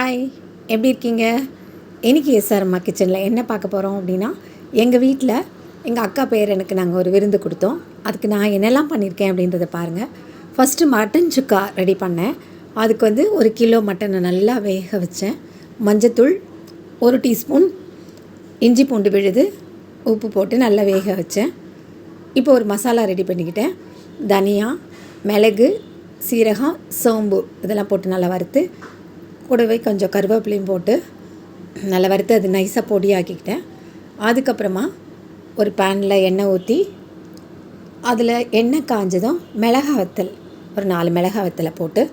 Hi, எப்படி இருக்கீங்க? இன்றைக்கி எஸ்ஆர் அம்மா கிச்சனில் என்ன பார்க்க போகிறோம் அப்படின்னா, எங்கள் வீட்டில் எங்கள் அக்கா பேரனுக்கு நாங்கள் ஒரு விருந்து கொடுத்தோம். அதுக்கு நான் என்னெல்லாம் பண்ணியிருக்கேன் அப்படின்றத பாருங்கள். ஃபஸ்ட்டு மட்டன் சுக்கா ரெடி பண்ணேன். அதுக்கு வந்து 1 கிலோ மட்டனை நல்லா வேக வச்சேன். மஞ்சத்தூள் 1 டீஸ்பூன், இஞ்சி பூண்டு விழுது, உப்பு போட்டு நல்லா வேக வச்சேன். இப்போ ஒரு மசாலா ரெடி பண்ணிக்கிட்டேன். தனியா, மிளகு, சீரகம், சோம்பு இதெல்லாம் போட்டு நல்லா வறுத்து, கூடவே கொஞ்சம் கருவேப்பிலையும் போட்டு நல்லா வறுத்து அது நைஸாக பொடியாக்கிக்கிட்டேன். அதுக்கப்புறமா ஒரு பேனில் எண்ணெய் ஊற்றி, அதில் எண்ணெய் காஞ்சதும் மிளகா வத்தல் ஒரு 4 மிளகா வத்தலை போட்டு,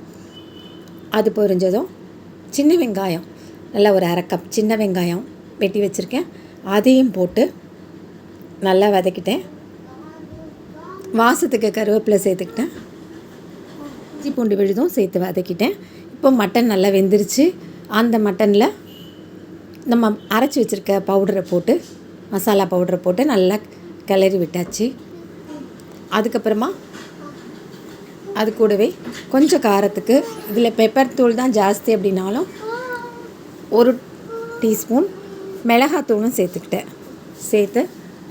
அது பொரிஞ்சதும் சின்ன வெங்காயம் நல்லா ஒரு 1/2 கப் சின்ன வெங்காயம் வெட்டி வச்சுருக்கேன், அதையும் போட்டு நல்லா வதக்கிட்டேன். வாசத்துக்கு கருவேப்பிலை சேர்த்துக்கிட்டேன், இஞ்சி பூண்டு விழுதும் சேர்த்து வதக்கிட்டேன். இப்போ மட்டன் நல்லா வெந்துருச்சு. அந்த மட்டனில் நம்ம அரைச்சி வச்சுருக்க பவுடரை போட்டு, மசாலா பவுடரை போட்டு நல்லா கிளறி விட்டாச்சு. அதுக்கப்புறமா அது கூடவே கொஞ்சம் காரத்துக்கு இதில் பெப்பர் தூள் தான் ஜாஸ்தி அப்படின்னாலும் 1 டீஸ்பூன் மிளகாத்தூளும் சேர்த்துக்கிட்டேன். சேர்த்து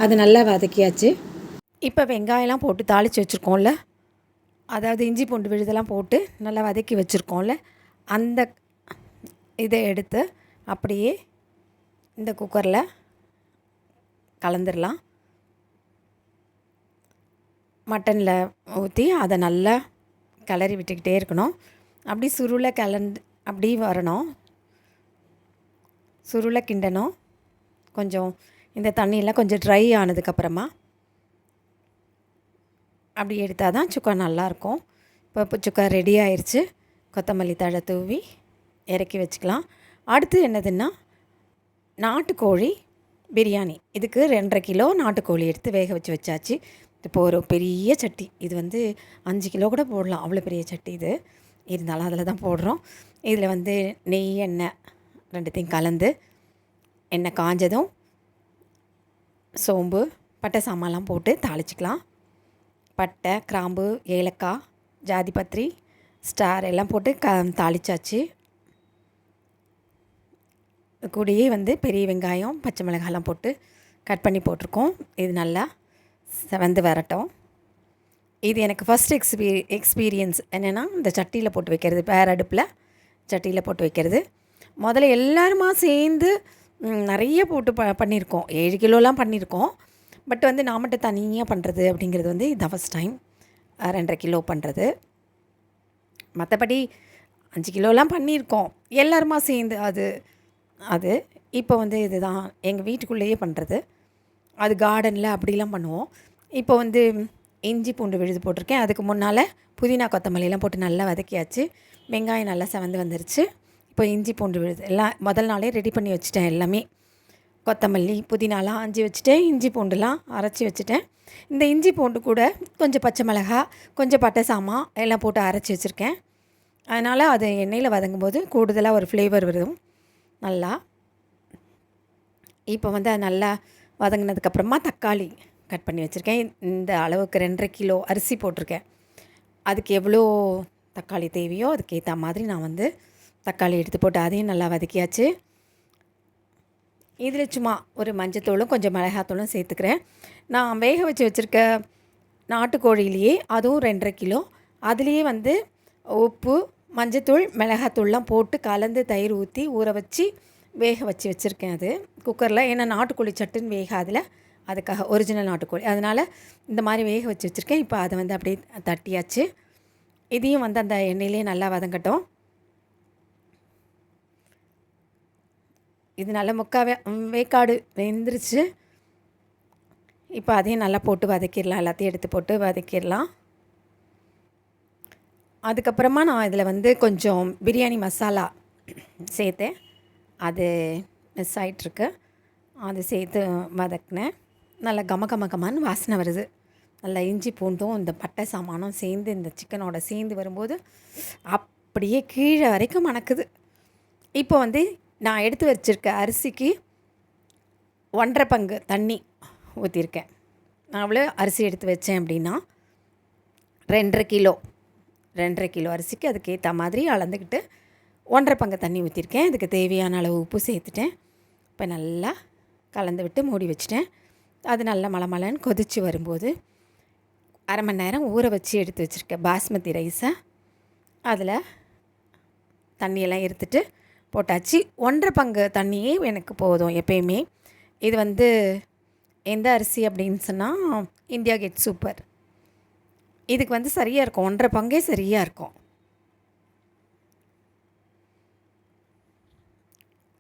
அது நல்லா வதக்கியாச்சு. இப்போ வெங்காயம்லாம் போட்டு தாளித்து வச்சுருக்கோம்ல, அதாவது இஞ்சி பூண்டு விழுதெல்லாம் போட்டு நல்லா வதக்கி வச்சுருக்கோம்ல, அந்த இதை எடுத்து அப்படியே இந்த குக்கரில் கலந்துடலாம். மட்டனில் ஊற்றி அதை நல்லா கிளறி விட்டுக்கிட்டே இருக்கணும். அப்படி சுருளை அப்படி வரணும், சுருளை கிண்டணும். கொஞ்சம் இந்த தண்ணியெல்லாம் கொஞ்சம் ட்ரை ஆனதுக்கப்புறமா அப்படி எடுத்தால் தான் சுக்கா நல்லாயிருக்கும். இப்போ சுக்கா ரெடி ஆயிடுச்சு. கொத்தமல்லி தழை தூவி இறக்கி வச்சுக்கலாம். அடுத்து என்னதுன்னா, நாட்டுக்கோழி பிரியாணி. இதுக்கு 2.5 கிலோ நாட்டுக்கோழி எடுத்து வேக வச்சாச்சு. இப்போ ஒரு பெரிய சட்டி, இது வந்து 5 கிலோ கூட போடலாம், அவ்வளோ பெரிய சட்டி இது. இருந்தாலும் அதில் தான் போடுறோம். இதில் வந்து நெய், எண்ணெய் ரெண்டுத்தையும் கலந்து, எண்ணெய் காஞ்சதும் சோம்பு, பட்டை சாமான்லாம் போட்டு தாளிச்சிக்கலாம். பட்டை, கிராம்பு, ஏலக்காய், ஜாதிபத்திரி, ஸ்டார் எல்லாம் போட்டு தாளிச்சாச்சு. கூடயே வந்து பெரிய வெங்காயம், பச்சை மிளகாயெல்லாம் போட்டு கட் பண்ணி போட்டிருக்கோம். இது நல்லா செவந்து வரட்டும். இது எனக்கு ஃபஸ்ட் எக்ஸ்பீரியன்ஸ் என்னென்னா, இந்த சட்டியில் போட்டு வைக்கிறது, வேறு அடுப்பில் சட்டியில் போட்டு வைக்கிறது. முதல்ல எல்லாருமா சேர்ந்து நிறைய போட்டு பண்ணியிருக்கோம். 7 கிலோலாம் பண்ணியிருக்கோம். பட் வந்து நான் மட்டும் தனியாக பண்ணுறது அப்படிங்கிறது வந்து இதுதான் ஃபஸ்ட் டைம் 2.5 கிலோ பண்ணுறது. மற்றபடி 5 கிலோலாம் பண்ணியிருக்கோம் எல்லாருமா சேர்ந்து. அது இப்போ வந்து இதுதான் எங்கள் வீட்டுக்குள்ளேயே பண்ணுறது. அது கார்டனில் அப்படிலாம் பண்ணுவோம். இப்போ வந்து இஞ்சி பூண்டு விழுது போட்டிருக்கேன். அதுக்கு முன்னால் புதினா கொத்தமல்லிலாம் போட்டு நல்லா வதக்கியாச்சு. வெங்காயம் நல்லா செவந்து வந்துருச்சு. இப்போ இஞ்சி பூண்டு விழுது எல்லாம் முதல் நாளே ரெடி பண்ணி வச்சுட்டேன். எல்லாமே கொத்தமல்லி, புதினாலாம் ஆஞ்சி வச்சுட்டேன், இஞ்சி பூண்டுலாம் அரைச்சி வச்சுட்டேன். இந்த இஞ்சி பூண்டு கூட கொஞ்சம் பச்சை மிளகா, கொஞ்சம் பட்டை சாமான் எல்லாம் போட்டு அரைச்சி வச்சுருக்கேன். அதனால் அது எண்ணெயில் வதங்கும்போது கூடுதலாக ஒரு ஃப்ளேவர் வரும் நல்லா. இப்போ வந்து அது நல்லா வதங்கினதுக்கப்புறமா தக்காளி கட் பண்ணி வச்சுருக்கேன். இந்த அளவுக்கு 2.5 கிலோ அரிசி போட்டிருக்கேன். அதுக்கு எவ்வளோ தக்காளி தேவையோ அதுக்கேற்ற மாதிரி நான் வந்து தக்காளி எடுத்து போட்டு அதையும் நல்லா வதக்கியாச்சு. இதில் சும்மா ஒரு மஞ்சத்தூளும் கொஞ்சம் மிளகாத்தூளும் சேர்த்துக்கிறேன். நான் வேக வச்சுருக்க நாட்டுக்கோழியிலேயே அதுவும் 2.5 கிலோ, அதுலேயே வந்து உப்பு, மஞ்சத்தூள், மிளகாத்தூள்லாம் போட்டு கலந்து தயிர் ஊற்றி ஊற வச்சு வேக வச்சுருக்கேன். அது குக்கரில், ஏன்னா நாட்டுக்கோழி சட்டுன்னு வேகாதில், அதுக்காக ஒரிஜினல் நாட்டுக்கோழி, அதனால் இந்த மாதிரி வேக வச்சுருக்கேன். இப்போ அதை வந்து அப்படியே தட்டியாச்சு. இதையும் வந்து அந்த எண்ணெயிலே நல்லா வதங்கட்டும். இது நல்லா வேக்காடு வெந்துருச்சு. இப்போ அதையும் நல்லா போட்டு வதக்கிடலாம், எல்லாத்தையும் எடுத்து போட்டு வதக்கிடலாம். அதுக்கப்புறமா நான் இதில் வந்து கொஞ்சம் பிரியாணி மசாலா சேர்த்தேன். அது மிஸ் ஆகிட்டுருக்கு. அது சேர்த்து வதக்கினேன். நல்லா கமன்னு வாசனை வருது. நல்லா இஞ்சி பூண்டும் இந்த பட்டை சாமானும் சேர்ந்து இந்த சிக்கனோட சேர்ந்து வரும்போது அப்படியே கீழே வரைக்கும் மணக்குது. இப்போ வந்து நான் எடுத்து வச்சுருக்க அரிசிக்கு 1.5 பங்கு தண்ணி ஊற்றிருக்கேன். நான் அவ்வளோ அரிசி எடுத்து வச்சேன் அப்படின்னா 2.5 கிலோ அரிசிக்கு அதுக்கேற்ற மாதிரி அளந்துக்கிட்டு 1.5 பங்கு தண்ணி ஊற்றிருக்கேன். இதுக்கு தேவையான அளவு உப்பு சேர்த்துட்டேன். இப்போ நல்லா கலந்து விட்டு மூடி வச்சுட்டேன். அது நல்லா மலமலன்னு கொதித்து வரும்போது 1/2 மணி நேரம் ஊற வச்சு எடுத்து வச்சுருக்கேன் பாஸ்மதி ரைஸை அதில் தண்ணியெல்லாம் எடுத்துட்டு போட்டாச்சு. 1.5 பங்கு தண்ணியே எனக்கு போதும் எப்பயுமே. இது வந்து எந்த அரிசி அப்படின்னு சொன்னால் இந்தியா கேட் சூப்பர். இதுக்கு வந்து சரியாக இருக்கும். 1.5 பங்கே சரியாக இருக்கும்.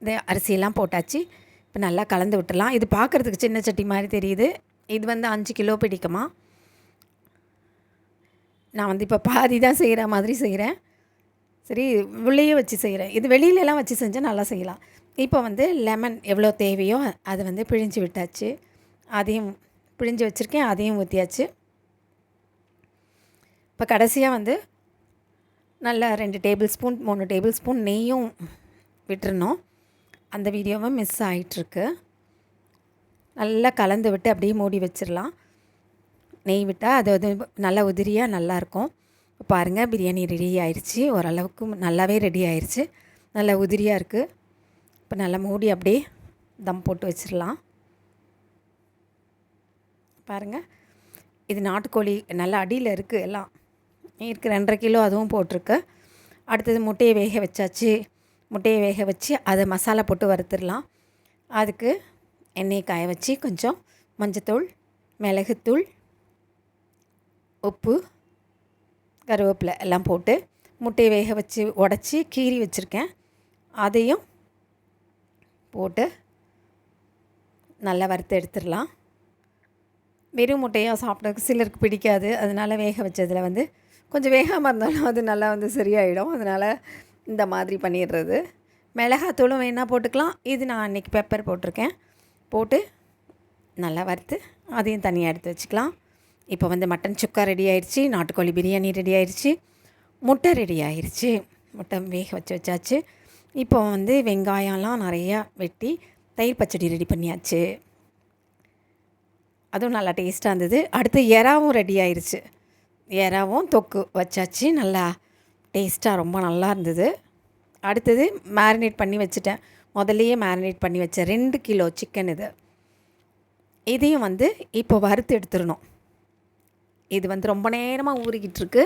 இந்த அரிசியெல்லாம் போட்டாச்சு. இப்போ நல்லா கலந்து விட்டுடலாம். இது பார்க்குறதுக்கு சின்ன சட்டி மாதிரி தெரியுது. இது வந்து 5 கிலோ பிடிக்குமா. நான் வந்து இப்போ பாதி தான் செய்கிற மாதிரி செய்கிறேன். சரி, உள்ளேயே வச்சு செய்கிறேன். இது வெளியிலலாம் வச்சு செஞ்சால் நல்லா செய்யலாம். இப்போ வந்து லெமன் எவ்வளோ தேவையோ அதை வந்து பிழிஞ்சு விட்டாச்சு. அதையும் பிழிஞ்சு வச்சுருக்கேன். அதையும் ஊற்றியாச்சு. இப்போ கடைசியாக வந்து நல்லா 2 டேபிள் ஸ்பூன் 3 டேபிள் ஸ்பூன் நெய்யும் விட்டுறணும். அந்த வீடியோவும் மிஸ் ஆகிட்டுருக்கு. நல்லா கலந்து விட்டு அப்படியே மூடி வச்சிடலாம். நெய் விட்டால் அது வந்து நல்லா உதிரியாக நல்லாயிருக்கும். இப்போ பாருங்கள், பிரியாணி ரெடி ஆயிடுச்சு. ஓரளவுக்கு நல்லாவே ரெடி ஆயிடுச்சு. நல்லா உதிரியாக இருக்குது. இப்போ நல்லா மூடி அப்படியே தம் போட்டு வச்சிடலாம். பாருங்கள், இது நாட்டுக்கோழி நல்லா அடியில் இருக்குது. எல்லாம் இருக்குது. 2.5 கிலோ அதுவும் போட்டிருக்கு. அடுத்தது முட்டையை வேக வச்சாச்சு. முட்டையை வேக வச்சு அதை மசாலா போட்டு வறுத்துடலாம். அதுக்கு எண்ணெயை காய வச்சு கொஞ்சம் மஞ்சத்தூள், மிளகுத்தூள், உப்பு, கருவேப்பிலை எல்லாம் போட்டு முட்டையை வேக வச்சு உடச்சி கீறி வச்சுருக்கேன். அதையும் போட்டு நல்லா வறுத்து எடுத்துடலாம். வெறும் முட்டையாக சாப்பிட்றதுக்கு சிலருக்கு பிடிக்காது. அதனால் வேக வச்சதில் வந்து கொஞ்சம் வேகாமல் இருந்தாலும் அது நல்லா வந்து சரியாயிடும். அதனால் இந்த மாதிரி பண்ணிடுறது. மிளகாத்தூளும் வேணால் போட்டுக்கலாம். இது நான் அன்றைக்கி பெப்பர் போட்டிருக்கேன். போட்டு நல்லா வறுத்து அதையும் தனியாக எடுத்து வச்சுக்கலாம். இப்போ வந்து மட்டன் சுக்கா ரெடி ஆயிடுச்சு. நாட்டுக்கோழி பிரியாணி ரெடி ஆயிடுச்சு. முட்டை ரெடி ஆயிடுச்சு. முட்டை வேக வச்சாச்சு. இப்போ வந்து வெங்காயம்லாம் நிறையா வெட்டி தயிர் பச்சடி ரெடி பண்ணியாச்சு. அதுவும் நல்லா டேஸ்ட்டாக இருந்தது. அடுத்து எறாவும் ரெடி ஆயிடுச்சு. எறாவும் தொக்கு வச்சாச்சு. நல்லா டேஸ்ட்டாக ரொம்ப நல்லா இருந்தது. அடுத்தது மேரினேட் பண்ணி வச்சுட்டேன். முதல்லையே மேரினேட் பண்ணி வச்சேன் 2 கிலோ சிக்கன். இதையும் வந்து இப்போ வறுத்து எடுத்துடணும். இது வந்து ரொம்ப நேரமாக ஊறிக்கிட்டு இருக்கு.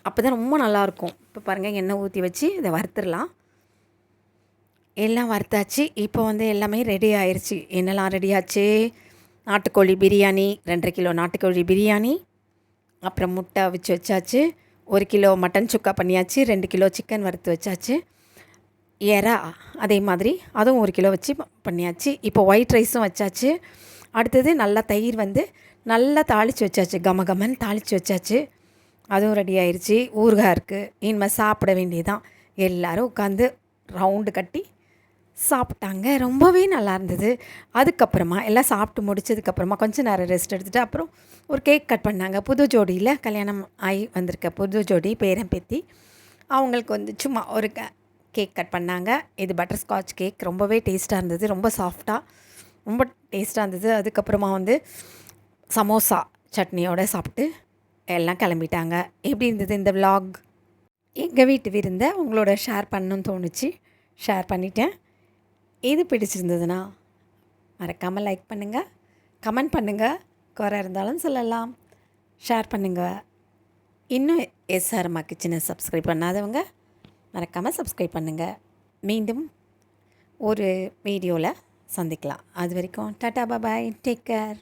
அப்போ தான் ரொம்ப நல்லாயிருக்கும். இப்போ பாருங்கள், எண்ணெய் ஊற்றி வச்சு இதை வறுத்துடலாம். எல்லாம் வறுத்தாச்சு. இப்போ வந்து எல்லாமே ரெடி ஆயிடுச்சு. என்னெல்லாம் ரெடி ஆச்சு? நாட்டுக்கோழி பிரியாணி, 2.5 கிலோ நாட்டுக்கோழி பிரியாணி, அப்புறம் முட்டை அவிச்சு வச்சாச்சு. 1 கிலோ மட்டன் சுக்கா பண்ணியாச்சு. 2 கிலோ சிக்கன் வறுத்து வச்சாச்சு. எறா அதே மாதிரி அதுவும் 1 கிலோ வச்சு பண்ணியாச்சு. இப்போ ஒயிட் ரைஸும் வச்சாச்சு. அடுத்தது நல்லா தயிர் வந்து நல்லா தாளித்து வச்சாச்சு. கமகமன்னு தாளித்து வச்சாச்சு. அதுவும் ரெடி ஆயிடுச்சு. ஊறுகாய் இருக்குது. இனிமேல் சாப்பிட வேண்டியதுதான். எல்லோரும் உட்காந்து ரவுண்டு கட்டி சாப்பிட்டாங்க. ரொம்பவே நல்லா இருந்தது. அதுக்கப்புறமா எல்லாம் சாப்பிட்டு முடிச்சதுக்கப்புறமா கொஞ்சம் நேரம் ரெஸ்ட் எடுத்துகிட்டு அப்புறம் ஒரு கேக் கட் பண்ணாங்க. புது ஜோடியில் கல்யாணம் ஆகி வந்திருக்க புது ஜோடி பேரன் பேத்தி அவங்களுக்கு வந்து சும்மா ஒரு கேக் கட் பண்ணாங்க. இது பட்டர்ஸ்காட்ச் கேக். ரொம்பவே டேஸ்ட்டாக இருந்தது. ரொம்ப சாஃப்டாக ரொம்ப டேஸ்ட்டாக இருந்தது. அதுக்கப்புறமா வந்து சமோசா சட்னியோடு சாப்பிட்டு எல்லாம் கிளம்பிட்டாங்க. எப்படி இருந்தது இந்த விலாக்? எங்கள் வீட்டு விருந்தை உங்களோட ஷேர் பண்ணணும்னு தோணுச்சு. ஷேர் பண்ணிட்டேன். இது பிடிச்சிருந்ததுன்னா மறக்காமல் லைக் பண்ணுங்கள், கமெண்ட் பண்ணுங்கள், குறை இருந்தாலும் சொல்லலாம், ஷேர் பண்ணுங்கள். இன்னும் எஸ்ஆர் அம்மா கிச்சனை சப்ஸ்கிரைப் பண்ணாதவங்க மறக்காமல் சப்ஸ்கிரைப் பண்ணுங்கள். மீண்டும் ஒரு வீடியோவில் சந்திக்கலாம். அது வரைக்கும் டாட்டா பாய், டேக் கேர்.